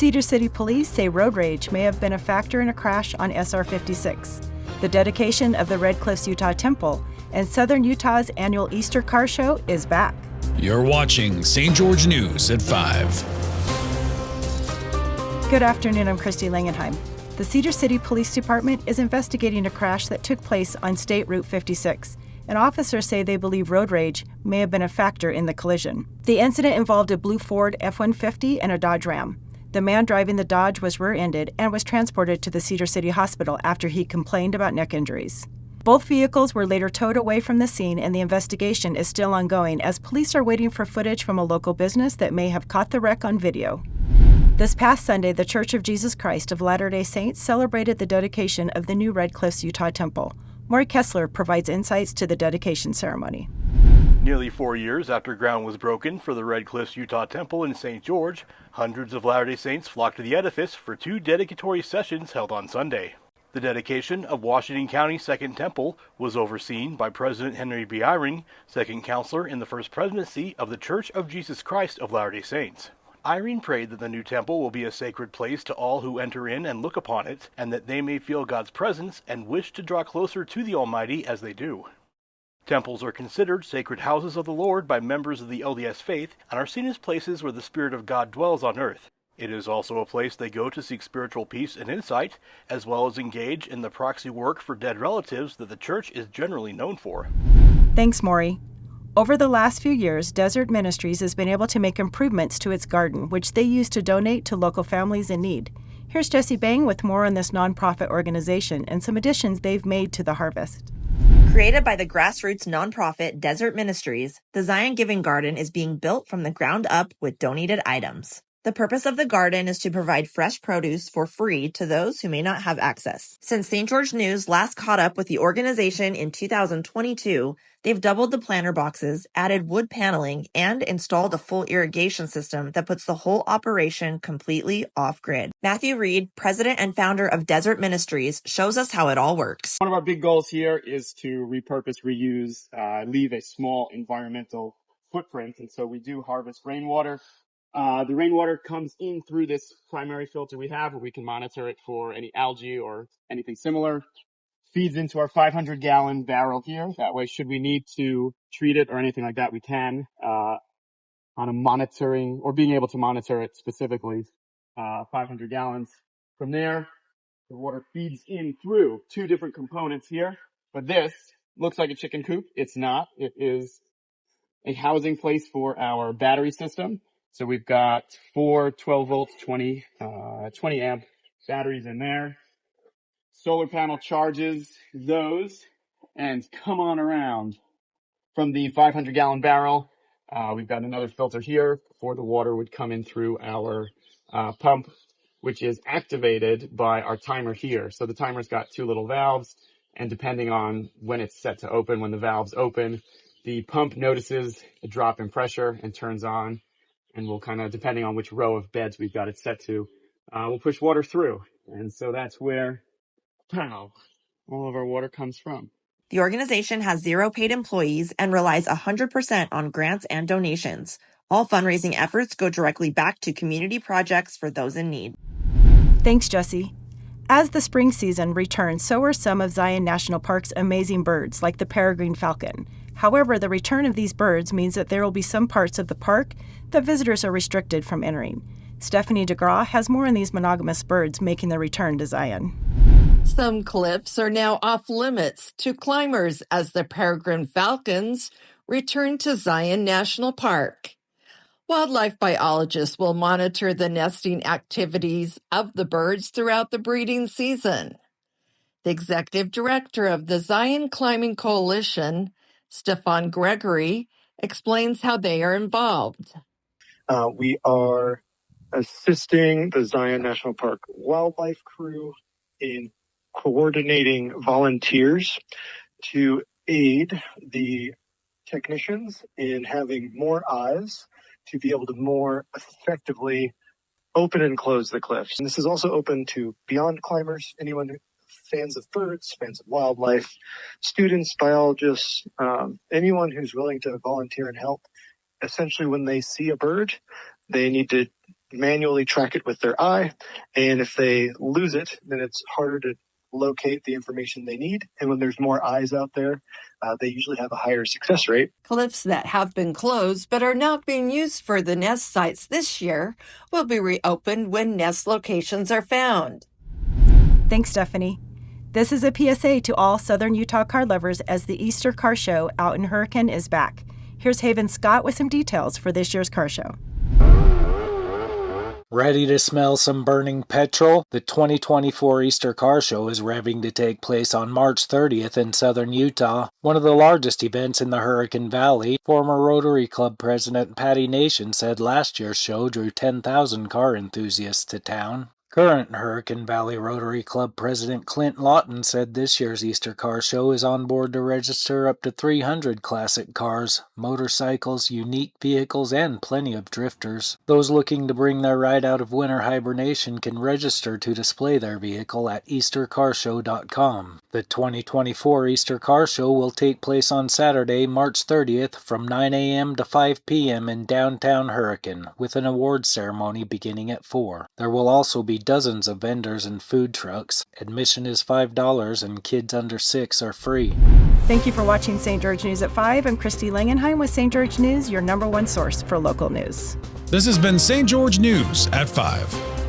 Cedar City Police say road rage may have been a factor in a crash on SR 56. The dedication of the Red Cliffs Utah Temple and Southern Utah's annual Easter Car Show is back. You're watching St. George News at 5. Good afternoon, I'm Christy Langenheim. The Cedar City Police Department is investigating a crash that took place on State Route 56. And officers say they believe road rage may have been a factor in the collision. The incident involved a blue Ford F-150 and a Dodge Ram. The man driving the Dodge was rear-ended and was transported to the Cedar City Hospital after he complained about neck injuries. Both vehicles were later towed away from the scene, and the investigation is still ongoing as police are waiting for footage from a local business that may have caught the wreck on video. This past Sunday, the Church of Jesus Christ of Latter-day Saints celebrated the dedication of the new Red Cliffs Utah Temple. Maury Kessler provides insights to the dedication ceremony. Nearly 4 years after ground was broken for the Red Cliffs Utah Temple in St. George, hundreds of Latter-day Saints flocked to the edifice for 2 dedicatory sessions held on Sunday. The dedication of Washington County's Second Temple was overseen by President Henry B. Eyring, second counselor in the First Presidency of the Church of Jesus Christ of Latter-day Saints. Eyring prayed that the new temple will be a sacred place to all who enter in and look upon it, and that they may feel God's presence and wish to draw closer to the Almighty as they do. Temples are considered sacred houses of the Lord by members of the LDS faith and are seen as places where the Spirit of God dwells on earth. It is also a place they go to seek spiritual peace and insight, as well as engage in the proxy work for dead relatives that the church is generally known for. Thanks, Maury. Over the last few years, Desert Ministries has been able to make improvements to its garden, which they use to donate to local families in need. Here's Jesse Bang with more on this nonprofit organization and some additions they've made to the harvest. Created by the grassroots nonprofit Desert Ministries, the Zion Giving Garden is being built from the ground up with donated items. The purpose of the garden is to provide fresh produce for free to those who may not have access. Since St. George News last caught up with the organization in 2022, they've doubled the planter boxes, added wood paneling, and installed a full irrigation system that puts the whole operation completely off-grid. Matthew Reed, president and founder of Desert Ministries, shows us how it all works. One of our big goals here is to repurpose, reuse, leave a small environmental footprint. And so we do harvest rainwater. The rainwater comes in through this primary filter we have, where we can monitor it for any algae or anything similar. Feeds into our 500-gallon barrel here. That way, should we need to treat it or anything like that, we can, on a monitoring or being able to monitor it specifically. 500 gallons. From there, the water feeds in through 2 different components here. But this looks like a chicken coop. It's not. It is a housing place for our battery system. So we've got 4 12-volt, 20 amp batteries in there. Solar panel charges those and come on around. From the 500-gallon barrel, we've got another filter here before the water would come in through our pump, which is activated by our timer here. So the timer's got 2 little valves, and depending on when it's set to open, when the valves open, the pump notices a drop in pressure and turns on. And we'll kind of, depending on which row of beds we've got it set to, we'll push water through. And so that's where, all of our water comes from. The organization has 0 paid employees and relies 100% on grants and donations. All fundraising efforts go directly back to community projects for those in need. Thanks, Jesse. As the spring season returns, so are some of Zion National Park's amazing birds, like the peregrine falcon. However, the return of these birds means that there will be some parts of the park that visitors are restricted from entering. Stephanie DeGraw has more on these monogamous birds making their return to Zion. Some cliffs are now off limits to climbers as the peregrine falcons return to Zion National Park. Wildlife biologists will monitor the nesting activities of the birds throughout the breeding season. The executive director of the Zion Climbing Coalition, Stefan Gregory, explains how they are involved. We are assisting the Zion National Park wildlife crew in coordinating volunteers to aid the technicians in having more eyes to be able to more effectively open and close the cliffs. And this is also open to beyond climbers, anyone fans of birds, fans of wildlife, students, biologists, anyone who's willing to volunteer and help. Essentially, when they see a bird, they need to manually track it with their eye. And if they lose it, then it's harder to locate the information they need. And when there's more eyes out there, they usually have a higher success rate. Cliffs that have been closed but are not being used for the nest sites this year will be reopened when nest locations are found. Thanks, Stephanie. This is a PSA to all Southern Utah car lovers as the Easter Car Show out in Hurricane is back. Here's Haven Scott with some details for this year's car show. Ready to smell some burning petrol? The 2024 Easter Car Show is revving to take place on March 30th in southern Utah, one of the largest events in the Hurricane Valley. Former Rotary Club President Patty Nation said last year's show drew 10,000 car enthusiasts to town. Current Hurricane Valley Rotary Club President Clint Lawton said this year's Easter Car Show is on board to register up to 300 classic cars, motorcycles, unique vehicles, and plenty of drifters. Those looking to bring their ride out of winter hibernation can register to display their vehicle at eastercarshow.com. The 2024 Easter Car Show will take place on Saturday, March 30th from 9 a.m. to 5 p.m. in downtown Hurricane, with an awards ceremony beginning at 4. There will also be dozens of vendors and food trucks. Admission is $5 and kids under 6 are free. Thank you for watching St. George News at 5. I'm Christy Langenheim with St. George News, your #1 source for local news. This has been St. George News at 5.